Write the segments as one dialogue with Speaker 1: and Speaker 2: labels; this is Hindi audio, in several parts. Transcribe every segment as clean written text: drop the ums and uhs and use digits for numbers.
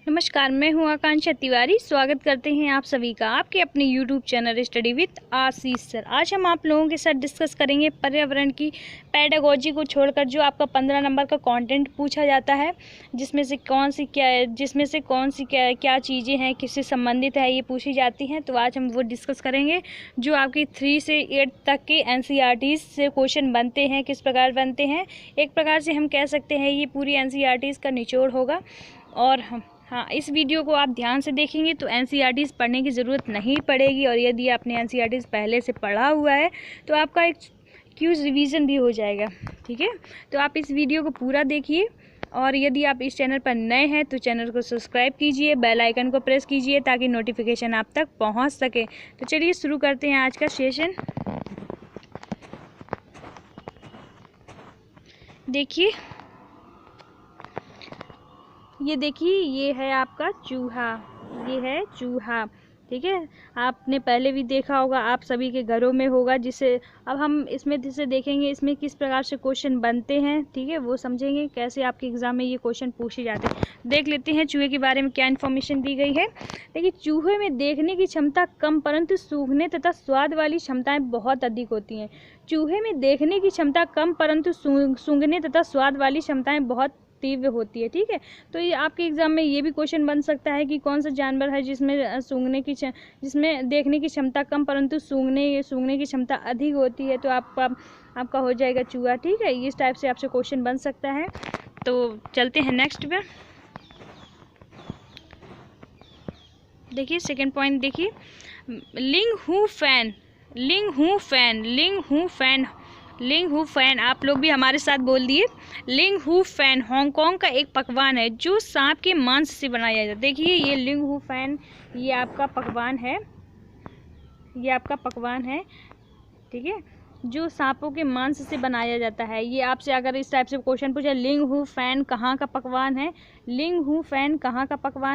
Speaker 1: नमस्कार, मैं हूं आकांक्षा तिवारी। स्वागत करते हैं आप सभी का आपके अपने YouTube channel study with Ashish sir. आज हम आप लोगों के साथ डिस्कस करेंगे पर्यावरण की पेडागोजी को छोड़कर जो आपका 15 नंबर का कंटेंट पूछा जाता है, जिसमें से कौन सी क्या चीज़ें हैं, किससे संबंधित है, ये पूछी जाती हैं। तो आज हम वो डिस्कस करेंगे जो आपकी 3 से 8 तक के NCERTs से क्वेश्चन बनते हैं, किस प्रकार बनते हैं। एक प्रकार से हम कह सकते हैं ये पूरी NCERTs का निचोड़ होगा। और हाँ, इस वीडियो को आप ध्यान से देखेंगे तो NCERTs पढ़ने की ज़रूरत नहीं पड़ेगी, और यदि आपने NCERTs पहले से पढ़ा हुआ है तो आपका एक क्यूज रिवीजन भी हो जाएगा। ठीक है, तो आप इस वीडियो को पूरा देखिए, और यदि आप इस चैनल पर नए हैं तो चैनल को सब्सक्राइब कीजिए, बेल आइकन को प्रेस कीजिए ताकि नोटिफिकेशन आप तक पहुंच सके। तो चलिए शुरू करते हैं आज का सेशन। देखिए, ये देखिए, ये है आपका चूहा, ये है चूहा। ठीक है, आपने पहले भी देखा होगा, आप सभी के घरों में होगा। जिसे अब हम इसमें से देखेंगे इसमें किस प्रकार से क्वेश्चन बनते हैं। ठीक है, वो समझेंगे कैसे आपके एग्जाम में ये क्वेश्चन पूछे जाते हैं। देख लेते हैं चूहे के बारे में क्या इन्फॉर्मेशन दी गई है। देखिए, चूहे में देखने की क्षमता कम परंतु सूंघने तथा स्वाद वाली क्षमताएं बहुत अधिक होती हैं। चूहे में देखने की क्षमता कम परंतु सूंघने तथा स्वाद वाली क्षमताएं बहुत तीव्र होती है। ठीक है, तो ये आपके एग्जाम में ये भी क्वेश्चन बन सकता है कि कौन सा जानवर है जिसमें देखने की क्षमता कम परंतु सूंघने की क्षमता अधिक होती है। तो आपका हो जाएगा चूहा। ठीक है, इस टाइप से आपसे क्वेश्चन बन सकता है। तो चलते हैं नेक्स्ट पे। देखिए सेकंड पॉइंट, देखिए लिंग हू फैन आप लोग भी हमारे साथ बोल दिए। लिंग हू फैन हांगकांग का एक पकवान है जो सांप के मांस से बनाया जाता है। देखिए, ये लिंग हू फैन ये आपका पकवान है। ठीक है, जो सांपों के मांस से बनाया जाता है। ये आपसे अगर इस टाइप से क्वेश्चन पूछे लिंग हू फैन कहाँ का पकवान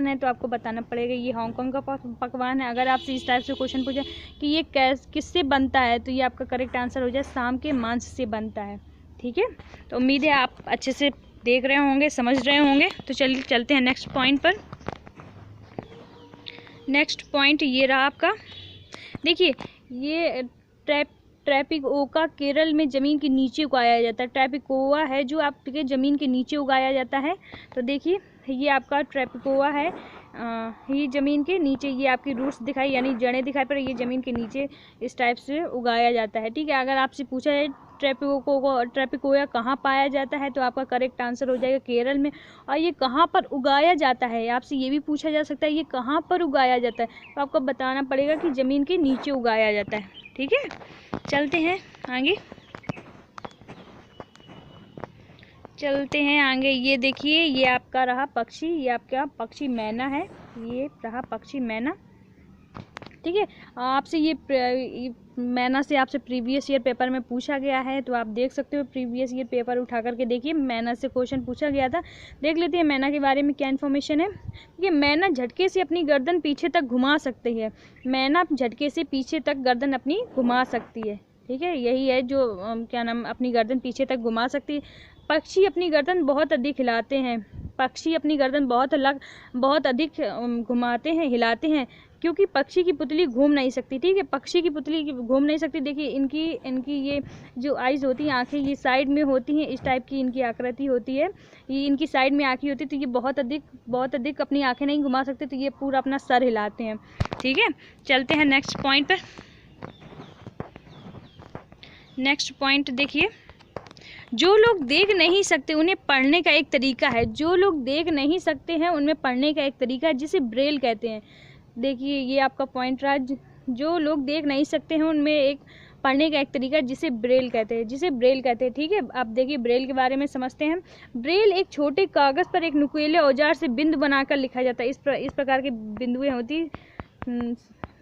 Speaker 1: है, तो आपको बताना पड़ेगा ये हांगकांग का पकवान है। अगर आपसे इस टाइप से क्वेश्चन पूछे कि ये किससे बनता है, तो ये आपका करेक्ट आंसर हो जाए सांप के मांस से बनता है। ठीक है, तो उम्मीद है आप अच्छे से देख रहे होंगे, समझ रहे होंगे। तो चलिए चलते हैं नेक्स्ट पॉइंट पर। नेक्स्ट पॉइंट ये रहा आपका। देखिए, ये ट्रैपिकोआ केरल में ज़मीन के नीचे उगाया जाता है। ट्रैपिकोआ है जो आपके ज़मीन के नीचे उगाया जाता है। तो देखिए, ये आपका ट्रैपिकोआ है, ये ज़मीन के नीचे, ये आपकी रूट्स दिखाई यानी जड़ें दिखाई पर ये ज़मीन के नीचे इस टाइप से उगाया जाता है। ठीक है, अगर आपसे पूछा है ट्रैपिकोआ कहाँ पाया जाता है, तो आपका करेक्ट आंसर हो जाएगा केरल में। और ये कहाँ पर उगाया जाता है, आपसे ये भी पूछा जा सकता है ये कहाँ पर उगाया जाता है, तो आपको बताना पड़ेगा कि ज़मीन के नीचे उगाया जाता है। ठीक है, चलते हैं आगे। ये देखिए, ये आपका रहा पक्षी, ये आपका पक्षी मैना है, ये रहा पक्षी मैना। ठीक है, आपसे ये मैना से आपसे प्रीवियस ईयर पेपर में पूछा गया है, तो आप देख सकते हो प्रीवियस ईयर पेपर उठा करके देखिए, मैना से क्वेश्चन पूछा गया था। देख लेते हैं मैना के बारे में क्या इन्फॉर्मेशन है। ये मैना झटके से अपनी गर्दन पीछे तक घुमा सकती है। मैना झटके से पीछे तक गर्दन अपनी घुमा सकती है। ठीक है, यही है जो अपनी गर्दन पीछे तक घुमा सकती है। पक्षी अपनी गर्दन बहुत अधिक हिलाते हैं। पक्षी अपनी गर्दन बहुत अधिक घुमाते हैं, हिलाते हैं, क्योंकि पक्षी की पुतली घूम नहीं सकती। ठीक है, पक्षी की पुतली घूम नहीं सकती। देखिए, इनकी ये जो आइज़ होती हैं, आँखें ये साइड में होती हैं, इस टाइप की इनकी आकृति होती है। ये इनकी साइड में आँखें होती है, तो ये बहुत अधिक अपनी आँखें नहीं घुमा सकते, तो ये पूरा अपना सर हिलाते हैं। ठीक है, चलते हैं नेक्स्ट पॉइंट पर। नेक्स्ट पॉइंट देखिए, जो लोग देख नहीं सकते उन्हें पढ़ने का एक तरीका है। जो लोग देख नहीं सकते हैं उनमें पढ़ने का एक तरीका है जिसे ब्रेल कहते हैं। देखिए, ये आपका पॉइंट रहा, जो लोग देख नहीं सकते हैं उनमें एक पढ़ने का एक तरीका है जिसे ब्रेल कहते हैं। ठीक है, आप देखिए ब्रेल के बारे में समझते हैं। ब्रेल एक छोटे कागज़ पर एक नुकीले औजार से बिंदु बनाकर लिखा जाता है। इस प्रकार के बिंदुएं होती,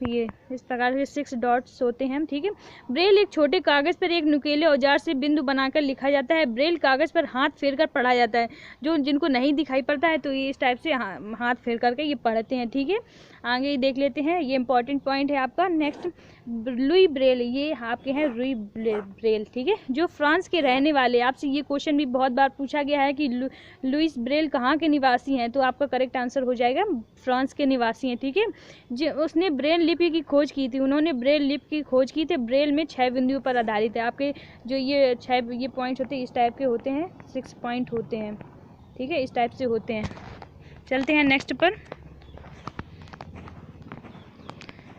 Speaker 1: ये इस प्रकार से 6 डॉट्स होते हैं। ठीक है, ब्रेल एक छोटे कागज़ पर एक नुकीले औजार से बिंदु बनाकर लिखा जाता है। ब्रेल कागज़ पर हाथ फेर कर पढ़ा जाता है। जिनको नहीं दिखाई पड़ता है तो ये इस टाइप से हाथ फेर करके ये पढ़ते हैं। ठीक है, आगे देख लेते हैं, ये इंपॉर्टेंट पॉइंट है आपका। नेक्स्ट, लुई ब्रेल, ये आपके हैं लुई ब्रेल, ठीक है, जो फ्रांस के रहने वाले। आपसे ये क्वेश्चन भी बहुत बार पूछा गया है कि लुइस ब्रेल कहाँ के निवासी हैं, तो आपका करेक्ट आंसर हो जाएगा फ्रांस के निवासी हैं, ठीक है। जो उसने ब्रेल लिपि की खोज की थी, उन्होंने ब्रेल लिपि की खोज की थी। ब्रेल में 6 बिंदुओं पर आधारित है। आपके जो ये 6 ये पॉइंट्स होते हैं इस टाइप के होते हैं, 6 पॉइंट होते हैं, ठीक है, इस टाइप से होते हैं। चलते हैं नेक्स्ट पर।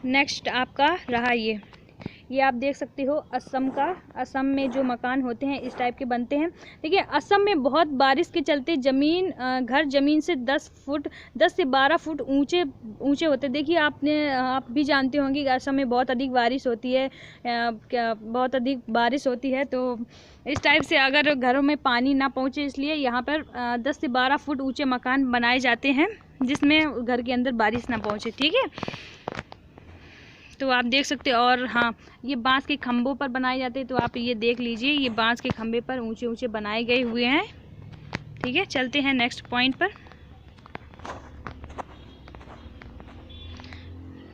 Speaker 1: नेक्स्ट आपका रहा ये आप देख सकते हो असम का। असम में जो मकान होते हैं इस टाइप के बनते हैं। देखिए असम में बहुत बारिश के चलते घर ज़मीन से 10 से 12 फुट ऊंचे होते हैं। देखिए आप भी जानते होंगे कि असम में बहुत अधिक बारिश होती है, बहुत अधिक बारिश होती है, तो इस टाइप से अगर घरों में पानी ना पहुंचे, इसलिए यहाँ पर 10 से 12 फुट ऊंचे मकान बनाए जाते हैं जिसमें घर के अंदर बारिश ना पहुंचे, ठीक है। तो आप देख सकते हो। और हाँ, ये बांस के खंभों पर बनाए जाते हैं, तो आप ये देख लीजिए, ये बांस के खंभे पर ऊंचे ऊंचे बनाए गए हुए हैं, ठीक है। चलते हैं नेक्स्ट पॉइंट पर।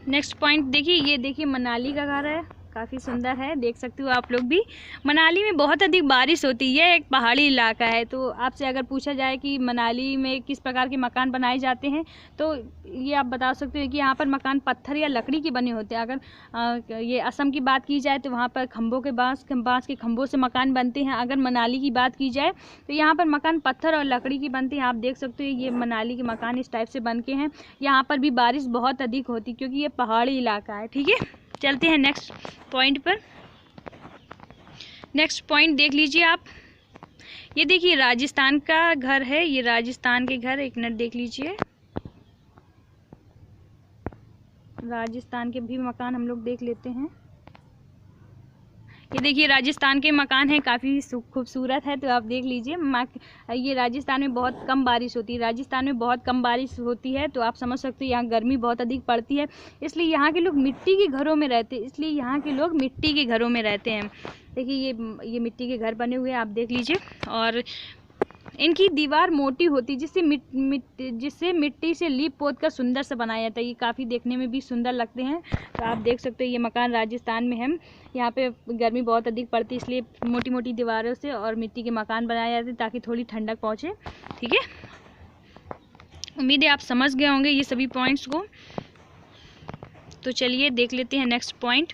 Speaker 1: नेक्स्ट पॉइंट देखिए, ये देखिए मनाली का घर है, काफ़ी सुंदर है, देख सकते हो आप लोग भी। मनाली में बहुत अधिक बारिश होती है, यह एक पहाड़ी इलाका है। तो आपसे अगर पूछा जाए कि मनाली में किस प्रकार के मकान बनाए जाते हैं, तो ये आप बता सकते हो कि यहाँ पर मकान पत्थर या लकड़ी के बने होते हैं। अगर ये असम की बात की जाए तो वहाँ पर खंभों के बांस के खंभों से मकान बनते हैं। अगर मनाली की बात की जाए तो यहाँ पर मकान पत्थर और लकड़ी की बनते हैं। आप देख सकते हो ये मनाली के मकान इस टाइप से बन के हैं। यहाँ पर भी बारिश बहुत अधिक होती क्योंकि ये पहाड़ी इलाका है, ठीक है। चलते हैं नेक्स्ट पॉइंट पर। नेक्स्ट पॉइंट देख लीजिए आप, ये देखिए राजस्थान का घर है, ये राजस्थान के घर, एक मिनट देख लीजिए, राजस्थान के भी मकान हम लोग देख लेते हैं। ये देखिए राजस्थान के मकान हैं, काफ़ी खूबसूरत है, तो आप देख लीजिए। ये राजस्थान में बहुत कम बारिश होती है, राजस्थान में बहुत कम बारिश होती है, तो आप समझ सकते हो यहाँ गर्मी बहुत अधिक पड़ती है, इसलिए यहाँ के लोग मिट्टी के घरों में रहते हैं। देखिए ये मिट्टी के घर बने हुए हैं, आप देख लीजिए। और इनकी दीवार मोटी होती है जिससे मिट्टी से लीप पोत कर सुंदर से बनाया जाता है। ये काफ़ी देखने में भी सुंदर लगते हैं, तो आप देख सकते हो ये मकान राजस्थान में है। यहाँ पे गर्मी बहुत अधिक पड़ती है, इसलिए मोटी मोटी दीवारों से और मिट्टी के मकान बनाए जाते हैं ताकि थोड़ी ठंडक पहुँचे, ठीक है। उम्मीद है आप समझ गए होंगे ये सभी पॉइंट्स को। तो चलिए देख लेते हैं नेक्स्ट पॉइंट।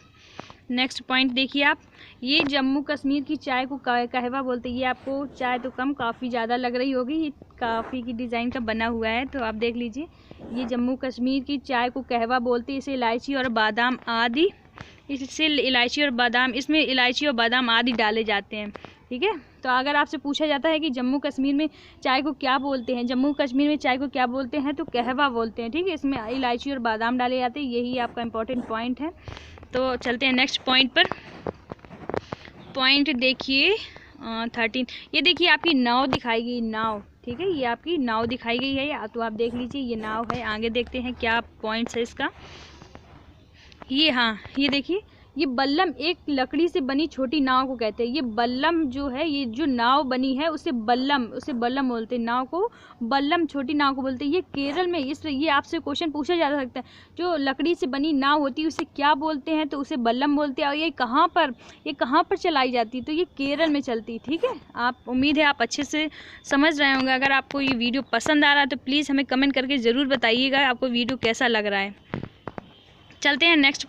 Speaker 1: नेक्स्ट पॉइंट देखिए आप, ये जम्मू कश्मीर की चाय को कहवा बोलते हैं। ये आपको चाय तो कम काफ़ी ज़्यादा लग रही होगी, ये काफ़ी की डिज़ाइन का बना हुआ है, तो आप देख लीजिए। ये जम्मू कश्मीर की चाय को कहवा बोलते हैं। इसमें इलायची और बादाम आदि डाले जाते हैं, ठीक है। तो अगर आपसे पूछा जाता है कि जम्मू कश्मीर में चाय को क्या बोलते हैं, तो कहवा बोलते हैं, ठीक है। इसमें इलायची और बादाम डाले जाते हैं, यही आपका इम्पोर्टेंट पॉइंट है। तो चलते हैं नेक्स्ट पॉइंट पर। पॉइंट देखिए 13, ये देखिए आपकी नाव दिखाई गई, नाव, ठीक है, ये आपकी नाव दिखाई गई है, तो आप देख लीजिए ये नाव है। आगे देखते हैं क्या पॉइंट्स है इसका। ये हाँ, ये देखिए, ये बल्लम एक लकड़ी से बनी छोटी नाव को कहते हैं। ये बल्लम जो है, ये जो नाव बनी है उसे बल्लम बोलते हैं। नाव को बल्लम, छोटी नाव को बोलते हैं। ये केरल में ये आपसे क्वेश्चन पूछा जा सकता है, जो लकड़ी से बनी नाव होती है उसे क्या बोलते हैं, तो उसे बल्लम बोलते हैं। और ये कहाँ पर चलाई जाती है, तो ये केरल में चलती है, ठीक है। आप उम्मीद है आप अच्छे से समझ रहे होंगे। अगर आपको ये वीडियो पसंद आ रहा है तो प्लीज़ हमें कमेंट करके ज़रूर बताइएगा आपको वीडियो कैसा लग रहा है। चलते हैं नेक्स्ट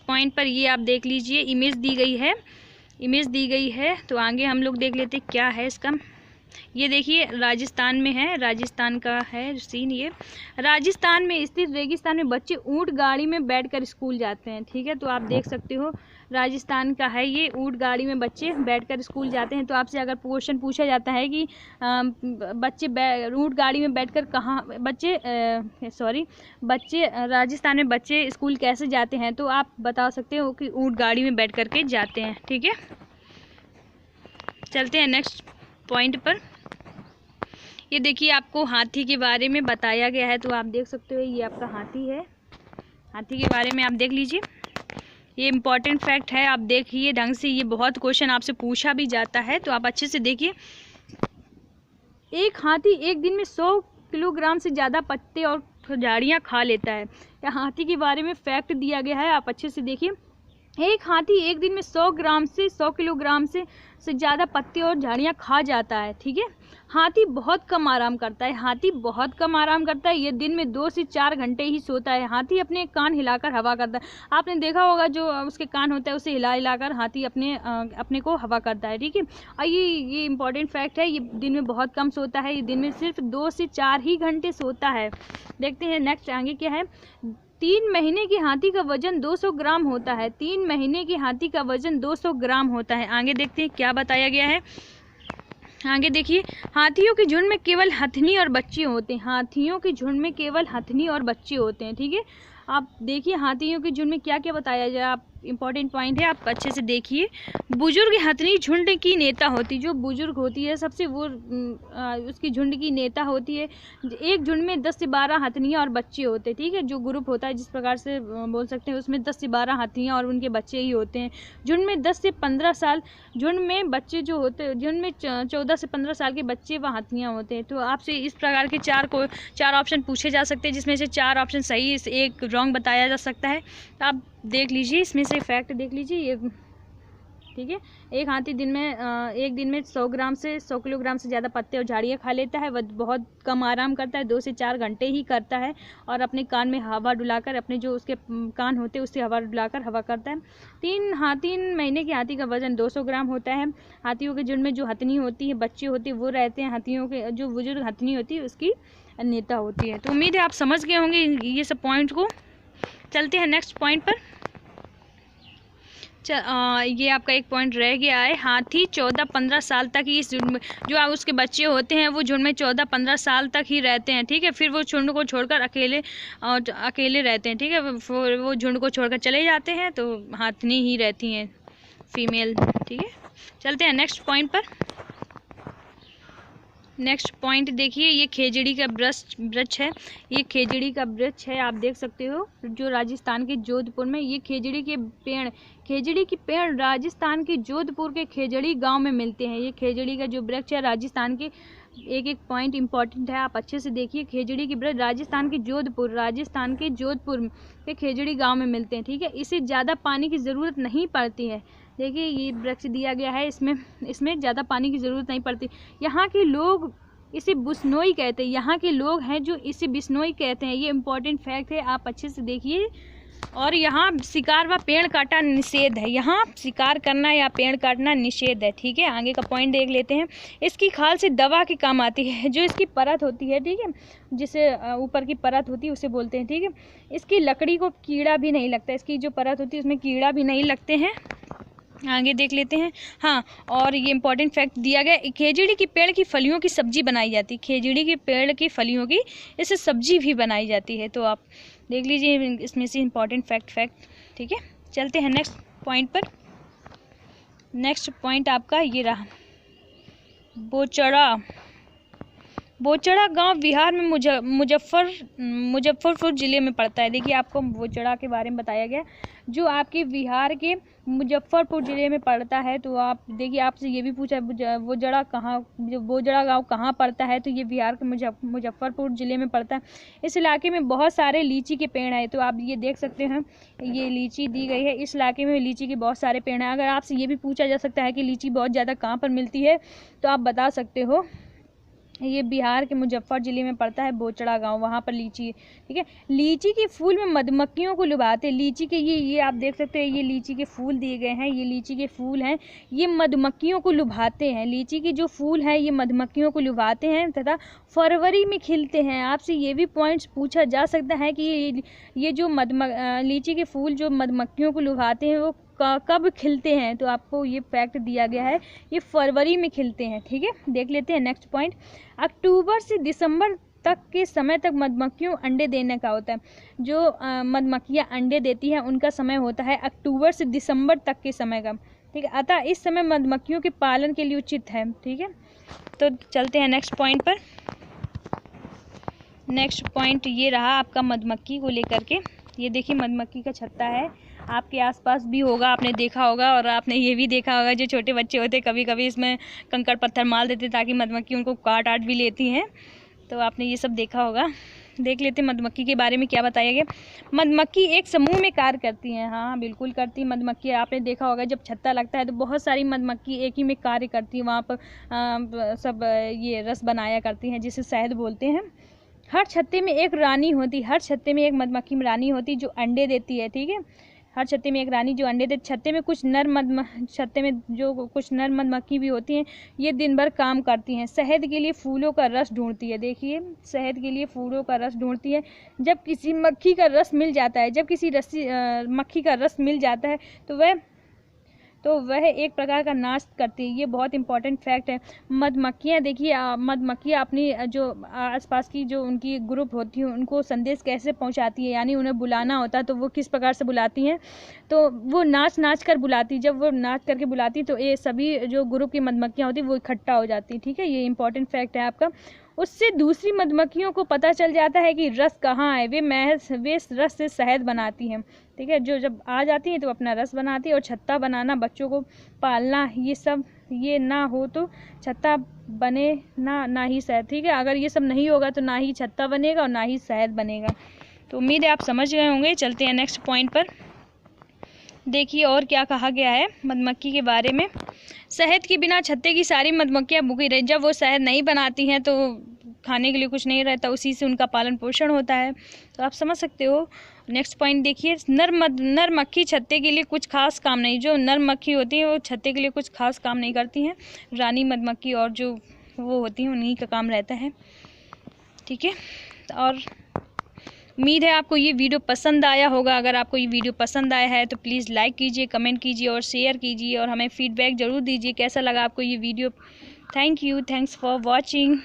Speaker 1: पॉइंट पर। ये आप देख लीजिए, इमेज दी गई है, तो आगे हम लोग देख लेते क्या है इसका। ये देखिए राजस्थान में है, राजस्थान का है सीन। ये राजस्थान में स्थित रेगिस्तान में बच्चे ऊंट गाड़ी में बैठकर स्कूल जाते हैं, ठीक है। तो आप देख सकते हो राजस्थान का है ये, ऊंट गाड़ी में बच्चे बैठकर स्कूल जाते हैं। तो आपसे अगर क्वेश्चन पूछा जाता है कि ऊंट गाड़ी में बैठकर बच्चे राजस्थान में बच्चे स्कूल कैसे जाते हैं, तो आप बता सकते हो कि ऊंट गाड़ी में बैठ कर के जाते हैं, ठीक है। चलते हैं नेक्स्ट पॉइंट पर। ये देखिए आपको हाथी के बारे में बताया गया है, तो आप देख सकते हो ये आपका हाथी है। हाथी के बारे में आप देख लीजिए, ये इम्पॉर्टेंट फैक्ट है, आप देखिए ढंग से। ये बहुत क्वेश्चन आपसे पूछा भी जाता है, तो आप अच्छे से देखिए। एक हाथी एक दिन में 100 किलोग्राम से ज़्यादा पत्ते और झाड़ियाँ खा लेता है। या हाथी के बारे में फैक्ट दिया गया है, आप अच्छे से देखिए। एक हाथी एक दिन में 100 ग्राम से 100 किलोग्राम से ज़्यादा पत्ते और झाड़ियाँ खा जाता है, ठीक है। हाथी बहुत कम आराम करता है, हाथी बहुत कम आराम करता है। ये दिन में 2 से 4 घंटे ही सोता है। हाथी अपने कान हिलाकर हवा करता है। आपने देखा होगा जो उसके कान होता है उसे हिला हिलाकर हाथी अपने को हवा करता है, ठीक है। और ये इंपॉर्टेंट फैक्ट है, ये दिन में बहुत कम सोता है। ये दिन में सिर्फ 2 से 4 ही घंटे सोता है। देखते हैं नेक्स्ट आगे क्या है। 3 महीने के हाथी का वजन 200 ग्राम होता है। 3 महीने के हाथी का वजन 200 ग्राम होता है। आगे देखते हैं क्या बताया गया है। आगे देखिए, हाथियों के झुंड में केवल हथनी और बच्चे होते हैं। हाथियों के झुंड में केवल हथनी और बच्चे होते हैं, ठीक है। आप देखिए हाथियों के झुंड में क्या क्या बताया जाए, आप इंपॉर्टेंट पॉइंट है, आप अच्छे से देखिए। बुजुर्ग हथनी झुंड की नेता होती, जो बुजुर्ग होती है सबसे वो उसकी झुंड की नेता होती है। एक झुंड में 10 से 12 हथनियाँ और बच्चे होते हैं, ठीक है। जो ग्रुप होता है जिस प्रकार से बोल सकते हैं उसमें 10 से 12 हथनियाँ और उनके बच्चे ही होते हैं। झुंड में 10 से 15 साल, झुंड में बच्चे जो होते हैं, झुंड में 14 से 15 साल के बच्चे व हथनियाँ होते हैं। तो आपसे इस प्रकार के 4 ऑप्शन पूछे जा सकते हैं, जिसमें से 4 ऑप्शन सही, एक रॉन्ग बताया जा सकता है। तो आप देख लीजिए, इसमें से फैक्ट देख लीजिए ये, ठीक है। एक हाथी एक दिन में 100 ग्राम से 100 किलोग्राम से ज़्यादा पत्ते और झाड़ियाँ खा लेता है। वह बहुत कम आराम करता है, 2 से 4 घंटे ही करता है। और अपने कान में हवा डुलाकर, अपने जो उसके कान होते हैं उससे हवा डुलाकर हवा करता है। 3 महीने के हाथी का वजन 200 ग्राम होता है। हाथियों के झुंड में जो हथनी होती है, बच्चे होते हैं, वो रहते हैं। हाथियों के जो बुजुर्ग हथनी होती है उसकी नेता होती है। तो उम्मीद है आप समझ गए होंगे ये सब पॉइंट को। चलते हैं नेक्स्ट पॉइंट पर। ये आपका एक पॉइंट रह गया है। हाथी 14-15 साल तक ही इस झुंड में, जो उसके बच्चे होते हैं वो झुंड में 14-15 साल तक ही रहते हैं, ठीक है। फिर वो झुंड को छोड़कर अकेले रहते हैं, ठीक है। वो झुंड को छोड़कर चले जाते हैं, तो हाथनी ही रहती हैं फीमेल, ठीक है। चलते हैं नेक्स्ट पॉइंट पर। नेक्स्ट पॉइंट देखिए, ये खेजड़ी का वृक्ष है। ये खेजड़ी का वृक्ष है, आप देख सकते हो, जो राजस्थान के जोधपुर में ये खेजड़ी के पेड़ राजस्थान के जोधपुर के खेजड़ी गांव में मिलते हैं। ये खेजड़ी का जो वृक्ष है राजस्थान के, एक पॉइंट इंपॉर्टेंट है, आप अच्छे से देखिए। खेजड़ी की वृक्ष राजस्थान के जोधपुर के खेजड़ी गांव में मिलते हैं, ठीक है। इसे ज़्यादा पानी की ज़रूरत नहीं पड़ती है। देखिए ये वृक्ष दिया गया है, इसमें ज़्यादा पानी की ज़रूरत नहीं पड़ती। यहाँ के लोग इसे बिश्नोई कहते हैं। यहाँ के लोग हैं जो इसे बिश्नोई कहते हैं। ये इंपॉर्टेंट फैक्ट है, आप अच्छे से देखिए। और यहाँ शिकार व पेड़ काटा निषेध है। यहाँ शिकार करना या पेड़ काटना निषेध है, ठीक है। आगे का पॉइंट देख लेते हैं। इसकी खाल से दवा के काम आती है। जो इसकी परत होती है, ठीक है, जिसे ऊपर की परत होती है उसे बोलते हैं, ठीक है। इसकी लकड़ी को कीड़ा भी नहीं लगता। इसकी जो परत होती है उसमें कीड़ा भी नहीं लगते हैं। आगे देख लेते हैं। हाँ, और ये इंपॉर्टेंट फैक्ट दिया गया, खेजड़ी के पेड़ की फलियों की सब्जी बनाई जाती है। खेजड़ी के पेड़ की फलियों की इससे सब्जी भी बनाई जाती है। तो आप देख लीजिए इसमें से इंपॉर्टेंट फैक्ट, ठीक है। चलते हैं नेक्स्ट पॉइंट पर। नेक्स्ट पॉइंट आपका ये रहा, बोचड़ा गांव बिहार में मुजफ्फरपुर ज़िले में पड़ता है। देखिए आपको बोचड़ा के बारे में बताया गया, जो आपके बिहार के मुजफ्फरपुर ज़िले में पड़ता है। तो आप देखिए, आपसे ये भी पूछा बोचड़ा गांव कहाँ पड़ता है, तो ये बिहार के मुजफ्फरपुर ज़िले में पड़ता है। इस इलाके में बहुत सारे लीची के पेड़ हैं। तो आप ये देख सकते हैं, ये लीची दी गई है। इस इलाके में लीची के बहुत सारे पेड़ हैं। अगर आपसे ये भी पूछा जा सकता है कि लीची बहुत ज़्यादा कहाँ पर मिलती है, तो आप बता सकते हो ये बिहार के मुजफ्फर ज़िले में पड़ता है बोचड़ा गांव, वहाँ पर लीची, ठीक है। लीची के फूल में मधुमक्खियों को लुभाते। लीची के ये आप देख सकते हैं, ये लीची के फूल दिए गए हैं। ये लीची के फूल हैं, ये मधुमक्खियों को लुभाते हैं। लीची के जो फूल हैं ये मधुमक्खियों को लुभाते हैं तथा फरवरी में खिलते हैं। आपसे ये भी पॉइंट्स पूछा जा सकता है कि ये जो लीची के फूल जो मधुमक्खियों को लुभाते हैं वो कब खिलते हैं। तो आपको ये फैक्ट दिया गया है, ये फरवरी में खिलते हैं, ठीक है। देख लेते हैं नेक्स्ट पॉइंट। अक्टूबर से दिसंबर तक के समय तक मधुमक्खियों अंडे देने का होता है। जो मधुमक्खियाँ अंडे देती हैं उनका समय होता है अक्टूबर से दिसंबर तक के समय का, ठीक है। अतः इस समय मधुमक्खियों के पालन के लिए उचित है, ठीक है। तो चलते हैं नेक्स्ट पॉइंट पर। नेक्स्ट पॉइंट ये रहा आपका मधुमक्खी को लेकर के। ये देखिए मधुमक्खी का छत्ता है, आपके आसपास भी होगा, आपने देखा होगा। और आपने ये भी देखा होगा, जो छोटे बच्चे होते कभी कभी इसमें कंकड़ पत्थर मार देते ताकि मधुमक्खी उनको काट भी लेती हैं। तो आपने ये सब देखा होगा। देख लेते हैं मधुमक्खी के बारे में क्या बताया गया। मधुमक्खी एक समूह में कार्य करती हैं। हाँ बिल्कुल करती है मधुमक्खी। आपने देखा होगा जब छत्ता लगता है तो बहुत सारी मधुमक्खी एक ही में कार्य करती है, वहाँ पर सब ये रस बनाया करती हैं, जिसे शहद बोलते हैं। हर छत्ते में एक रानी होती, हर छत्ते में एक मधुमक्खी में रानी होती जो अंडे देती है, ठीक है। हर छत्ते में एक रानी जो अंडे देती। छत्ते में कुछ छत्ते में जो कुछ नर मधुमक्खी भी होती हैं, ये दिन भर काम करती हैं। शहद के लिए फूलों का रस ढूंढती है। देखिए शहद के लिए फूलों का रस ढूंढती है। जब किसी मक्खी का रस मिल जाता है, जब किसी मक्खी का रस मिल जाता है तो वह एक प्रकार का नाश करती है। ये बहुत इंपॉर्टेंट फैक्ट है। मधुमक्खियाँ देखिए, मधुमक्खियाँ अपनी जो आसपास की जो उनकी ग्रुप होती है उनको संदेश कैसे पहुंचाती है, यानी उन्हें बुलाना होता है तो वो किस प्रकार से बुलाती हैं, तो वो नाच कर बुलाती। जब वो नाच करके बुलाती तो ये सभी जो ग्रुप की मधुमक्खियाँ होती वो इकट्ठा हो जाती, ठीक है। ये इंपॉर्टेंट फैक्ट है आपका। उससे दूसरी मधुमक्खियों को पता चल जाता है कि रस कहाँ है। वे रस से शहद बनाती हैं, ठीक है। जो जब आ जाती हैं तो अपना रस बनाती है। और छत्ता बनाना, बच्चों को पालना, ये ना हो तो छत्ता बने ना ही शहद, ठीक है। अगर ये सब नहीं होगा तो ना ही छत्ता बनेगा और ना ही शहद बनेगा। तो उम्मीद है आप समझ गए होंगे। चलते हैं नेक्स्ट पॉइंट पर। देखिए और क्या कहा गया है मधुमक्खी के बारे में। शहद के बिना छत्ते की सारी मधुमक्खियाँ भूखी रही। जब वो शहद नहीं बनाती हैं तो खाने के लिए कुछ नहीं रहता, उसी से उनका पालन पोषण होता है। तो आप समझ सकते हो। नेक्स्ट पॉइंट देखिए, नर मक्खी छत्ते के लिए कुछ खास काम नहीं। जो नर मक्खी होती है वो छत्ते के लिए कुछ खास काम नहीं करती हैं। रानी मधुमक्खी और जो वो होती हैं उन्हीं का काम रहता है, ठीक है। और उम्मीद है आपको ये वीडियो पसंद आया होगा। अगर आपको ये वीडियो पसंद आया है तो प्लीज़ लाइक कीजिए, कमेंट कीजिए और शेयर कीजिए और हमें फीडबैक ज़रूर दीजिए कैसा लगा आपको ये video. Thank you, thanks for watching.